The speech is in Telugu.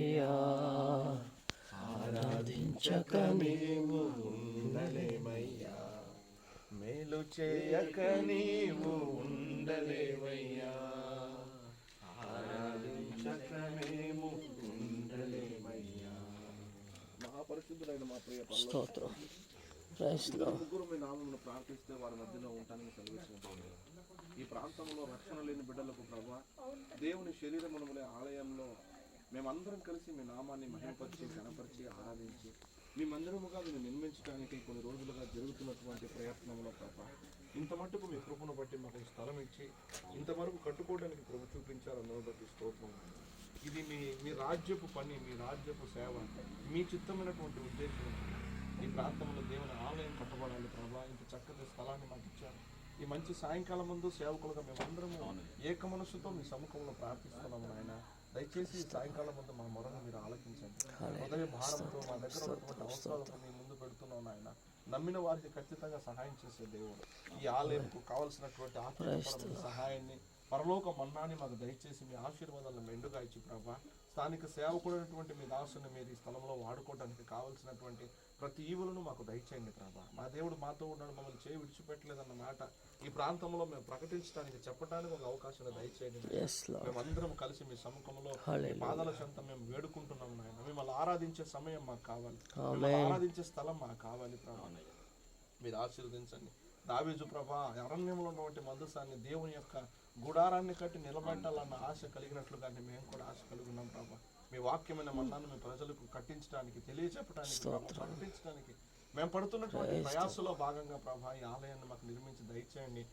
ఉండలేమయ్యా, ఆరాధించక మేము ఉండలేమయ్యా, మేలు చేయక నీవు ఉండలేవయ్యా, ఆరాధించక మేము ఉండలేమయ్యా. మహాపరిశుద్ధులైన మా ప్రియ స్తోత్రం. Praise Lord. ముగ్గురు మీ నామమును ప్రార్థిస్తే వారి మధ్యలో ఉంటానికి సెలవిస్తున్నాను. ఈ ప్రాంతంలో రక్షణ లేని బిడ్డలకు ప్రభా, దేవుని శరీరములే ఆలయంలో మేమందరం కలిసి మీ నామాన్ని మహిమపరిచి గణపరిచి ఆరాధించి మీ మందిరముగా మీరు నిర్మించడానికి కొన్ని రోజులుగా జరుగుతున్నటువంటి ప్రయత్నంలో ప్రభా, ఇంత మట్టుకు మీ కృపను బట్టి మాకు స్థలం ఇచ్చి ఇంతవరకు కట్టుకోవడానికి కృప చూపించారు. అందులో బట్టి స్తోత్రం. ఇది మీ రాజ్యపు పని, మీ రాజ్యపు సేవ, మీ చిత్తమైనటువంటి ఉద్దేశం. ఈ ప్రాంతంలో దేవుని ఆలయం కట్టబడాలి ప్రభా. ఇంత చక్కటి స్థలాన్ని మాకు ఇచ్చారు. ఈ మంచి సాయంకాలం ముందు సేవకులుగా మేమందరము ఏక మనస్సుతో మీ సముఖంలో ప్రార్థిస్తున్నాము నాయన. దయచేసి ఈ సాయంకాలం ముందు మా మొరను మీరు ఆలకించండి. హృదయ భారంతో మా దగ్గర ఉన్నటువంటి అవసరాలతో మీ ముందు పెడుతున్నాం నాయన. నమ్మిన వారికి ఖచ్చితంగా సహాయం చేసే దేవుడు. ఈ ఆలయంకు కావలసినటువంటి ఆత్మీయ సహాయాన్ని, పరలోక మన్నాన్ని మాకు దయచేసి మీ ఆశీర్వాదాలను మెండుగా ఇచ్చి ప్రభా, స్థానిక సేవకుడైనటువంటి మీ దాసుని మీరు ఈ స్థలంలో వాడుకోవడానికి కావలసినటువంటి ప్రతి ఈవులను మాకు దయచేయండి ప్రభా. మా దేవుడు మాతో ఉన్నాడు, మమ్మల్ని చేయి విడిచిపెట్టలేదన్న మాట ఈ ప్రాంతంలో మేము ప్రకటించడానికి, చెప్పడానికి ఒక అవకాశాన్ని దయచేయండి. మేమందరం కలిసి మీ సముఖంలో పాదాల చెంత మేము వేడుకుంటున్నాం నాయన. మిమ్మల్ని ఆరాధించే సమయం మాకు కావాలి, ఆరాధించే స్థలం మాకు కావాలి ప్రభా. మీరు ఆశీర్వదించండి. దావీదు ప్రభా అరణ్యంలో ఉన్నటువంటి మందసాన్ని, దేవుని యొక్క గుడారాన్ని కట్టి నిలబెట్టాలన్న ఆశ కలిగినట్లుగానే మేము కూడా ఆశ కలిగి ఉన్నాం ప్రభా. మీ వాక్యమైన మన్నాన్ని మీ ప్రజలకు కట్టించడానికి, తెలియచెప్పడానికి, ప్రకటించడానికి మేము పడుతున్నటువంటి ప్రయాసలో భాగంగా ప్రభా ఈ ఆలయాన్ని మాకు నిర్మించి దయచేయండి.